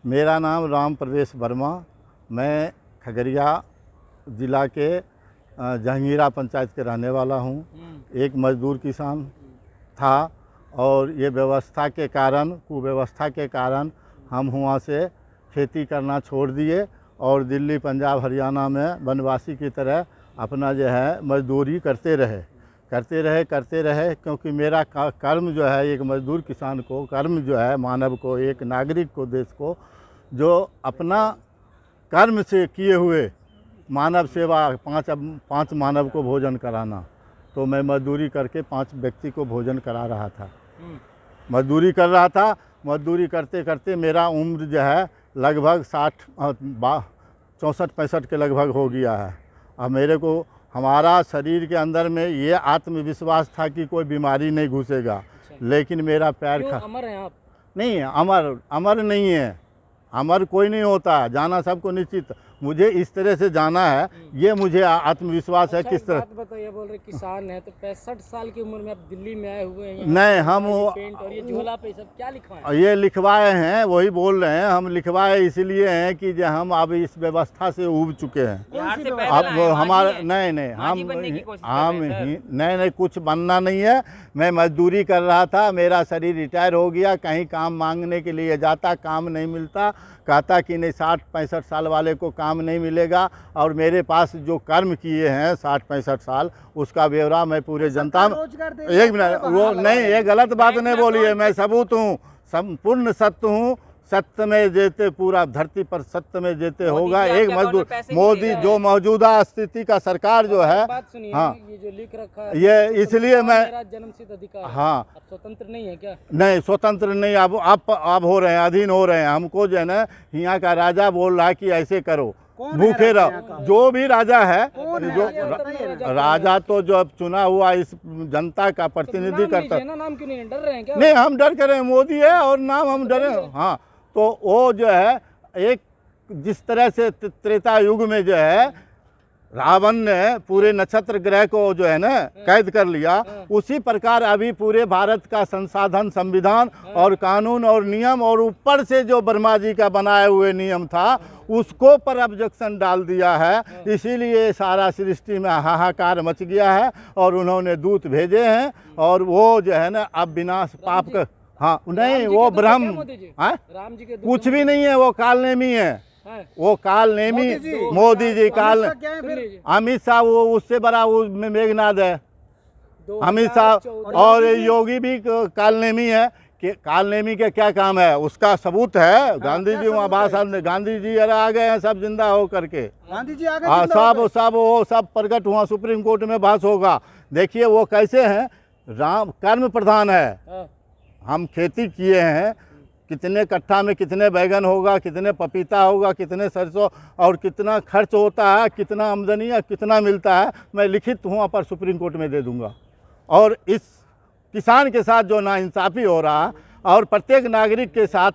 मेरा नाम राम प्रवेश वर्मा। मैं खगड़िया ज़िला के जहांगीरा पंचायत के रहने वाला हूँ। एक मजदूर किसान था और ये व्यवस्था के कारण, कुव्यवस्था के कारण हम वहाँ से खेती करना छोड़ दिए और दिल्ली, पंजाब, हरियाणा में वनवासी की तरह अपना जो है मजदूरी करते रहे क्योंकि मेरा कर्म जो है एक मजदूर किसान को, कर्म जो है मानव को, एक नागरिक को, देश को जो अपना कर्म से किए हुए मानव सेवा, पाँच मानव को भोजन कराना, तो मैं मजदूरी करके 5 व्यक्ति को भोजन करा रहा था। मजदूरी कर रहा था। मजदूरी करते करते मेरा उम्र जो है लगभग 64-65 के लगभग हो गया है। अब मेरे को, हमारा शरीर के अंदर में ये आत्मविश्वास था कि कोई बीमारी नहीं घुसेगा। लेकिन मेरा पैर अमर हैं आप? नहीं, अमर नहीं है। अमर कोई नहीं होता, जाना सबको निश्चित। मुझे इस तरह से जाना है, ये मुझे आत्मविश्वास है। किस तरह? बात बताइए, बोल रहे किसान है तो 65 साल की उम्र में आप दिल्ली में आए हुए हैं। नहीं, हम पेंट और ये झोला पे सब क्या लिखवाए? ये लिखवाए हैं, वही बोल रहे हैं। हम लिखवाए इसलिए हैं कि जो हम अब इस व्यवस्था से उब चुके हैं। अब हमारा नहीं, नहीं कुछ बनना नहीं है। मैं मजदूरी कर रहा था, मेरा शरीर रिटायर हो गया। कहीं काम मांगने के लिए जाता, काम नहीं मिलता। कहता कि नहीं, 60-65 साल वाले को काम नहीं मिलेगा। और मेरे पास जो कर्म किए हैं 60-65 साल, उसका ब्यौरा मैं पूरे जनता में, एक मिनट, वो नहीं, ये गलत बात नहीं बोली है। मैं सबूत हूँ, संपूर्ण सत्य हूँ। सत्य में जेते, पूरा धरती पर सत्य में जेते होगा। एक मजदूर मोदी जो मौजूदा स्थिति का सरकार जो है, हाँ, ये जो लिख रखा है, ये इसलिए मैं, जन्मसिद्ध अधिकार, हाँ, अब स्वतंत्र नहीं है क्या? नहीं, स्वतंत्र नहीं, अब हो रहे हैं, अधीन हो रहे हैं। हमको जो है ना, यहाँ का राजा बोल रहा है कि ऐसे करो, भूखे रहो। जो भी राजा है, जो राजा तो जो अब चुना हुआ इस जनता का प्रतिनिधि करता है। नाम क्यों नहीं, डर रहे हैं क्या? नहीं, हम डर कर रहे हैं, मोदी है और नाम हम डरे। हाँ, तो वो जो है, एक जिस तरह से त्रेता युग में जो है रावण ने पूरे नक्षत्र ग्रह को जो है ना कैद कर लिया, उसी प्रकार अभी पूरे भारत का संसाधन, संविधान और कानून और नियम और ऊपर से जो ब्रह्मा जी का बनाए हुए नियम था, उसको पर ऑब्जेक्शन डाल दिया है। इसीलिए सारा सृष्टि में हाहाकार मच गया है और उन्होंने दूत भेजे हैं। और वो जो है ना, अब विनाश पाप का, हाँ, नहीं, वो ब्रह्म, राम जी के कुछ भी नहीं है, वो कालनेमी है। वो कालनेमी, मोदी जी काल, अमित शाह वो उससे बड़ा वो मेघनाद है, अमित शाह। और योगी भी कालनेमी है। कि कालनेमी के क्या काम है, उसका सबूत है। गांधी जी वहाँ भाषण, गांधी जी आ गए हैं सब जिंदा हो करके, गांधी जी आ गए, सब प्रकट हुआ, सुप्रीम कोर्ट में बहस होगा। देखिए वो कैसे हैं, राम कर्म प्रधान है। हम खेती किए हैं, कितने कट्ठा में कितने बैगन होगा, कितने पपीता होगा, कितने सरसों, और कितना खर्च होता है, कितना आमदनी है, कितना मिलता है, मैं लिखित वहाँ पर सुप्रीम कोर्ट में दे दूंगा। और इस किसान के साथ जो नाइंसाफ़ी हो रहा है और प्रत्येक नागरिक के साथ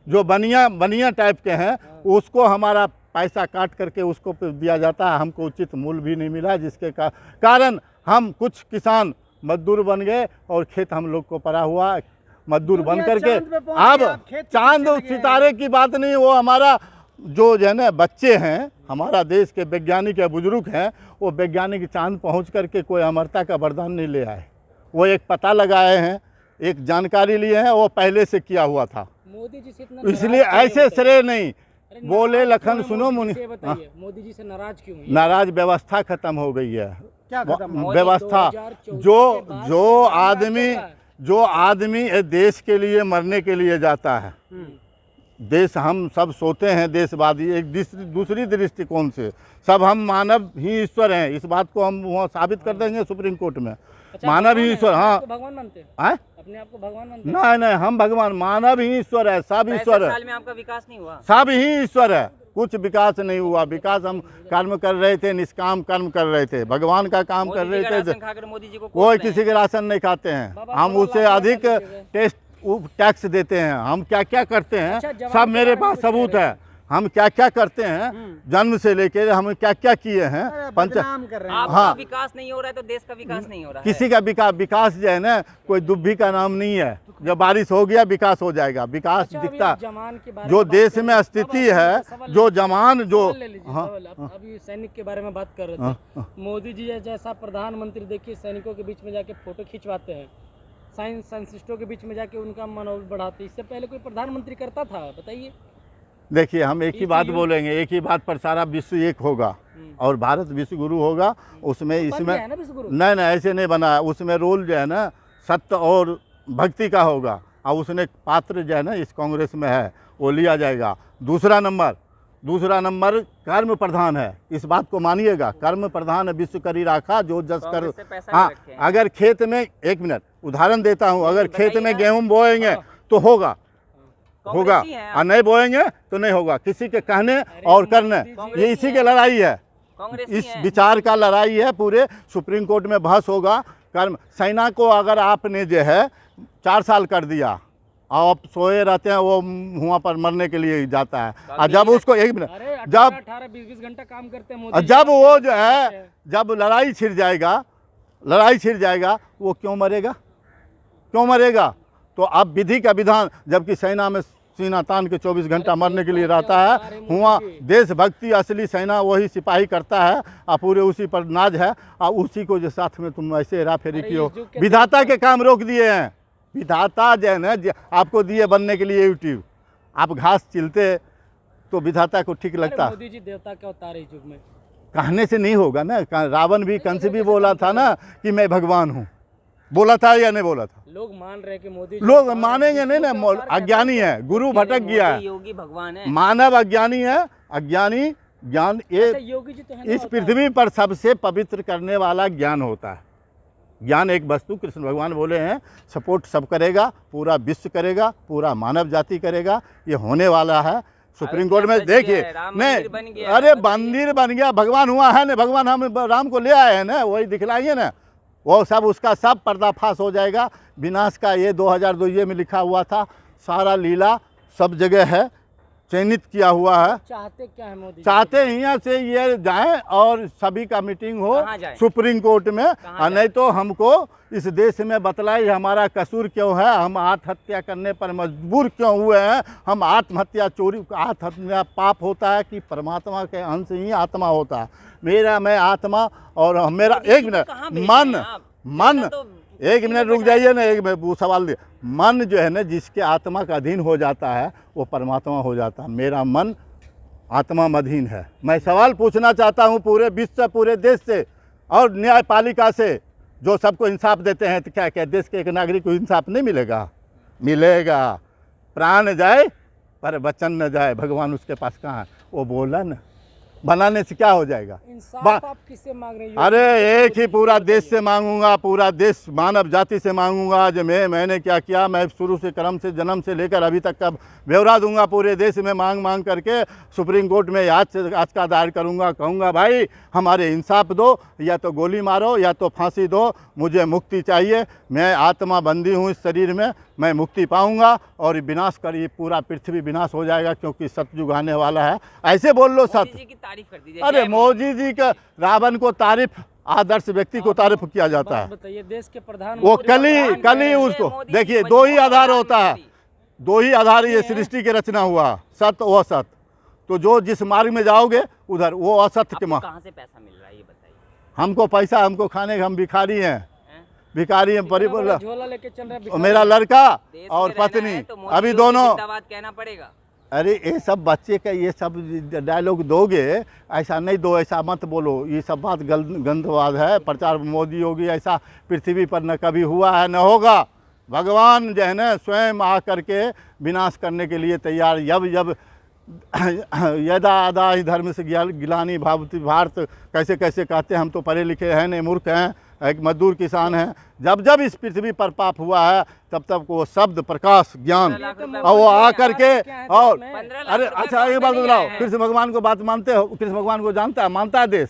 जो बनिया टाइप के हैं, उसको हमारा पैसा काट करके उसको दिया जाता है। हमको उचित मूल्य भी नहीं मिला, जिसके कारण हम कुछ किसान मजदूर बन गए और खेत हम लोग को पड़ा हुआ मजदूर बन करके। अब चांद सितारे की बात नहीं, वो हमारा जो है ना बच्चे हैं, हमारा देश के वैज्ञानिक या बुजुर्ग हैं, वो वैज्ञानिक चांद पहुंच करके कोई अमरता का वरदान नहीं ले आए। वो एक पता लगाए हैं, एक जानकारी लिए हैं, वो पहले से किया हुआ था। मोदी जी से इसलिए ऐसे श्रेय नहीं बोले। लखन सुनो मुनि, मोदी जी से नाराज क्यों? नाराज व्यवस्था खत्म हो गई है। क्या खत्म? व्यवस्था, जो आदमी देश के लिए मरने के लिए जाता है, देश, हम सब सोते हैं देशवादी, एक दूसरी दृष्टिकोण से सब हम मानव ही ईश्वर हैं। इस बात को हम वहाँ साबित कर देंगे सुप्रीम कोर्ट में। मानव ही ईश्वर, हाँ, भगवान मानते हैं? अपने आप को भगवान मानते हैं? नहीं, हम भगवान, मानव ही ईश्वर है, सब ईश्वर है। साल में आपका विकास नहीं हुआ? सब ही ईश्वर है, कुछ विकास नहीं हुआ। विकास हम कर्म कर रहे थे, निष्काम कर्म कर रहे थे, भगवान का काम कर रहे थे। मोदी जी को कोई किसी के राशन नहीं खाते हैं, हम उससे अधिक टैक्स देते हैं। हम क्या क्या करते हैं, सब मेरे पास सबूत है। हम क्या क्या करते हैं, जन्म से लेकर हम क्या क्या किए हैं। बदनाम कर रहे हैं। आपका हाँ। विकास नहीं हो रहा है तो देश का विकास नहीं हो रहा है। किसी का विकास जो है ना, कोई दुब्भी का नाम नहीं है। जब बारिश हो गया विकास हो जाएगा, विकास अच्छा, अभी दिखता। जमान के बारे जो में बात देश कर में रहे थे, स्थिति अब है, आप सवाल जो ले- जवान जो सवाल ले लीजिए, हाँ, सवाल। अभी सैनिक के बारे में बात कर रहे थे। मोदी जी जैसा प्रधानमंत्री देखिए सैनिकों के बीच में जाके फोटो खिंचवाते हैं, साइंटिस्टों के बीच में जाके उनका मनोबल बढ़ाते हैं। इससे पहले कोई प्रधानमंत्री करता था, बताइए। देखिए हम एक ही इस बात युग- बोलेंगे, एक ही बात पर सारा विश्व एक होगा और भारत विश्व गुरु होगा। उसमें बन इसमें गया है ना विश्वगुरु। नहीं ऐसे नहीं बना है। उसमें रोल जो है ना सत्य और भक्ति का होगा, और उसने पात्र जो है ना इस कांग्रेस में है वो लिया जाएगा। दूसरा नंबर कर्म प्रधान है, इस बात को मानिएगा। कर्म प्रधान है, विश्व करी राखा जो जस कर। कांग्रेस से पैसा हाँ, ले रखे हैं। अगर खेत में, एक मिनट उदाहरण देता हूँ, अगर खेत में बताइए। गेहूं बोएंगे तो होगा, कांग्रेसी हैं आप। और नहीं बोएंगे तो नहीं होगा। किसी के कहने और करने, ये इसी की लड़ाई है। कांग्रेसी इस हैं। विचार का लड़ाई है। पूरे सुप्रीम कोर्ट में बहस होगा। कर्म सेना को अगर आपने जो है 4 साल कर दिया, आप सोए रहते हैं, वो वहाँ पर मरने के लिए जाता है। और जब उसको एक मिनट, अरे जब 18-20 घंटा काम करते हैं और मोदी जी। जब वो जो है, जब लड़ाई छिड़ जाएगा, वो क्यों मरेगा? तो अब विधि का विधान, जबकि सेना में सीना तान के 24 घंटा मरने के लिए रहता है। हुआ देशभक्ति असली सेना वही सिपाही करता है, और पूरे उसी पर नाज है। और उसी को जो साथ में तुम ऐसे हेरा फेरी अरे की हो, इस युग के विधाता के काम रोक दिए हैं। विधाता जो है ना, आपको दिए बनने के लिए यूट्यूब, आप घास चिलते तो विधाता को ठीक अरे लगता। मोदी जी देवता का अवतार है इस युग में। कहने से नहीं होगा ना। रावण भी, कंस भी बोला था ना कि मैं भगवान हूँ, बोला था या नहीं बोला था? लोग मान रहे हैं कि मोदी जी लोग अवतार मानेंगे है, नहीं ना। विष्णु के अवतार अज्ञानी है, गुरु भटक गया मोदी है। योगी भगवान है। मानव अज्ञानी है, अज्ञानी ज्ञान। अच्छा, ये योगी जी तो है ना इस अवतार। पृथ्वी पर सबसे पवित्र करने वाला ज्ञान होता है। ज्ञान एक वस्तु, कृष्ण भगवान बोले हैं, सपोर्ट सब करेगा, पूरा विश्व करेगा, पूरा मानव जाति करेगा। ये होने वाला है। सुप्रीम कोर्ट में अयोध्या सज देखिए, गया है, राम मंदिर बन नहीं गया, अरे बताइए। मंदिर बन गया, भगवान हुआ है ना, भगवान हम राम को ले आए हैं ना, वही दिखलाइए ना। वो सब उसका सब पर्दाफाश हो जाएगा। विनाश का ये 2002 में लिखा हुआ था, सारा लीला सब जगह है, चयनित किया हुआ है। चाहते क्या है मोदी जी? चाहते हैं यहाँ से ये जाएं और सभी का मीटिंग हो कहाँ जाएं? सुप्रीम कोर्ट में, कहाँ और नहीं तो हमको इस देश में बतलाई हमारा कसूर क्यों है, हम आत्महत्या करने पर मजबूर क्यों हुए हैं। हम आत्महत्या पाप होता है कि परमात्मा के अंश ही आत्मा होता है। मैं आत्मा और मेरा, मोदी एक जी को मिनट, कहाँ भेज रहे हैं आप? मन इतना तो एक मिनट रुक जाइए ना, एक मिनट वो सवाल दे। मन जो है ना, जिसके आत्मा का अधीन हो जाता है वो परमात्मा हो जाता है। मेरा मन आत्मा में अधीन है। मैं सवाल पूछना चाहता हूँ पूरे विश्व से, पूरे देश से और न्यायपालिका से, जो सबको इंसाफ देते हैं, तो क्या देश के एक नागरिक को इंसाफ नहीं मिलेगा? प्राण जाए पर वचन न जाए। भगवान उसके पास कहाँ है? वो बोला ना, बनाने से क्या हो जाएगा? इंसाफ आप किससे मांग रहे हैं? अरे एक ही पूरा देश से मांगूंगा, पूरा देश मानव जाति से मांगूंगा। जो मैंने क्या किया, मैं शुरू से क्रम से जन्म से लेकर अभी तक का ब्यौरा दूंगा। पूरे देश में मांग करके सुप्रीम कोर्ट में आज का दायर करूंगा। कहूंगा भाई हमारे इंसाफ दो, या तो गोली मारो या तो फांसी दो, मुझे मुक्ति चाहिए। मैं आत्मा बंदी हूँ इस शरीर में, मैं मुक्ति पाऊंगा और विनाश कर, ये पूरा पृथ्वी विनाश हो जाएगा, क्योंकि सतयुग आने वाला है। ऐसे बोल लो मोदी सत्य। जी की तारीफ कर दीजिए। अरे जय मोदी जी का, रावण को तारीफ, आदर्श व्यक्ति को तारीफ किया जाता है। बताइए, देश के प्रधान वो मंत्री कली मोदी उसको मोदी देखिए, जी दो ही मजबूत आधार होता है, प्रधानमंत्री। दो ही आधार ये सृष्टि के रचना हुआ, सत्य व असत। तो जो जिस मार्ग में जाओगे उधर वो असत्य के आपको मार्ग। कहाँ से पैसा मिल रहा है ये बताइए? हमको पैसा, हमको खाने, हम भिखारी हैं, भिखारी हैं। इतना बड़ा परिवार, झोला लेके चल रहा है मेरा लड़का देश और में रहना पत्नी, है तो मोदी अभी योगी दोनों। जिंदाबाद कहना पड़ेगा। अरे ये सब बच्चे का ये सब डायलॉग दोगे, ऐसा नहीं दो, ऐसा मत बोलो। ये सब बात गंदवाद है। प्रचार मोदी योगी ऐसा पृथ्वी पर न कभी हुआ है, न होगा। भगवान जो है ना स्वयं आ करके विनाश करने के लिए तैयार। जब यदा आदा ही धर्म से गिलानी भावती भारत, कैसे कैसे कहते हैं। हम तो पढ़े लिखे हैं नहीं, मूर्ख हैं, एक मजदूर किसान हैं। जब इस पृथ्वी पर पाप हुआ है, तब वो शब्द प्रकाश ज्ञान, 15 लाख रुपए और वो आ करके, और 15 लाख अरे रुपए अच्छा एक बात नहीं बताओ, आए हैं। कृष्ण भगवान को बात मानते हो? कृष्ण भगवान को मानता है देश?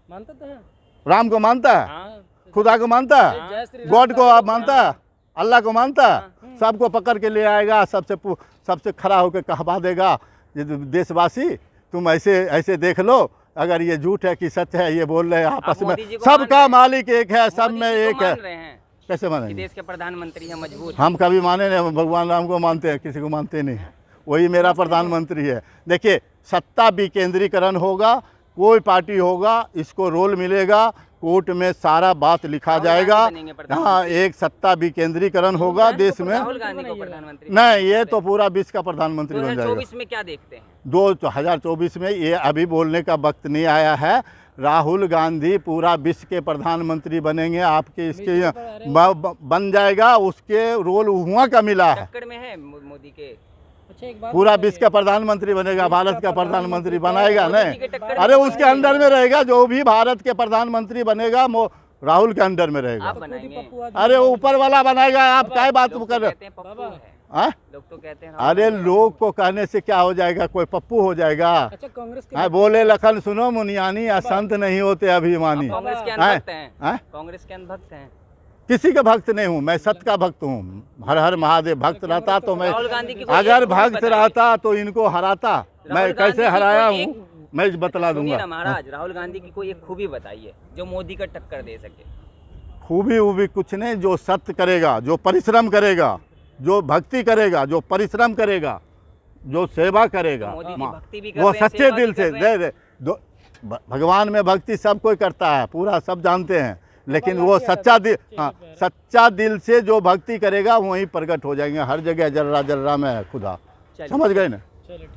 मानता तो है। राम को मानता है, हाँ, खुदा को मानता है, जय श्री राम गॉड को का आप मानता है, अल्लाह को मानता है। सबको पकड़ के ले आएगा, सबसे खड़ा होकर कहवा देगा ये देशवासी तुम ऐसे ऐसे देख लो, अगर ये झूठ है कि सच है, ये बोल रहे हैं आपस में, मोदी जी को मान रहे सबका हैं। मालिक एक है, सब मोदी में जी को एक है। मान रहे हैं कैसे कि मानेंगे? देश के प्रधानमंत्री है मजबूत। हम कभी माने नहीं, भगवान राम को मानते हैं, किसी को मानते नहीं। वही मेरा प्रधानमंत्री है। देखिए, सत्ता विकेंद्रीकरण होगा, कोई पार्टी होगा, इसको रोल मिलेगा, कोर्ट में सारा बात लिखा राहुल जाएगा। गांधी बनेंगे प्रधानमंत्री। हाँ, एक सत्ता विकेंद्रीकरण होगा देश में। राहुल गांधी को प्रधानमंत्री नहीं, ये तो पूरा विश्व का प्रधानमंत्री बन जाएगा। 2024 में क्या देखते हैं? 2024 में ये अभी बोलने का वक्त नहीं आया है। राहुल गांधी पूरा विश्व के प्रधानमंत्री बनेंगे, आपके इसके बन जाएगा, उसके रोल वहाँ का मिला है। टक्कर में है मोदी के। अच्छा एक बात पूरा बताइए, विश्व का प्रधानमंत्री बनेगा, भारत का प्रधानमंत्री बनाएगा मोदी जी नहीं। के टक्कर अरे में उसके अंडर में रहेगा, जो भी भारत के प्रधानमंत्री बनेगा वो राहुल के अंडर में रहेगा। आप बनाएंगे? पप्पू आदमी- अरे ऊपर वाला बनाएगा, आप क्या बात लोग कर तो रहे कहते हैं पप्पू बाबा। है। हैं? लोग तो कहते हैं अरे लोग को कहने से क्या हो जाएगा, कोई पप्पू हो जाएगा। अच्छा कांग्रेस के हाँ, बोले लखन सुनो मुनियानी, या संत नहीं होते अभिमानी। कांग्रेस के हैं? अंधभक्त हैं। हैं? कांग्रेस के अंधभक्त हैं। किसी के भक्त नहीं हूँ, मैं सत्य का भक्त हूँ। हर हर महादेव। भक्त रहता तो मैं, राहुल गांधी की कोई अगर एक खूबी भक्त बताइए। रहता तो इनको हराता। मैं राहुल गांधी कैसे की हराया कोई हूँ मैं बतला सुनिए दूंगा। ना महाराज, राहुल गांधी की कोई एक खूबी बताइए जो मोदी का टक्कर दे सके। खूबी वूबी कुछ नहीं, जो सत्य करेगा, जो परिश्रम करेगा, जो भक्ति करेगा, जो परिश्रम करेगा, जो सेवा करेगा, मोदी जी भक्ति भी कर वो रहे हैं, सच्चे सेवा दिल भी से कर रहे हैं। भगवान में भक्ति सब कोई करता है, पूरा सब जानते हैं, लेकिन बाबा वो क्या सच्चा दिल, चेहरे हाँ, पे है। सच्चा दिल से जो भक्ति करेगा वहीं प्रकट हो जाएंगे। हर जगह जर्रा जर्रा में है खुदा। चलिए। समझ गए ना? चलो ठीक।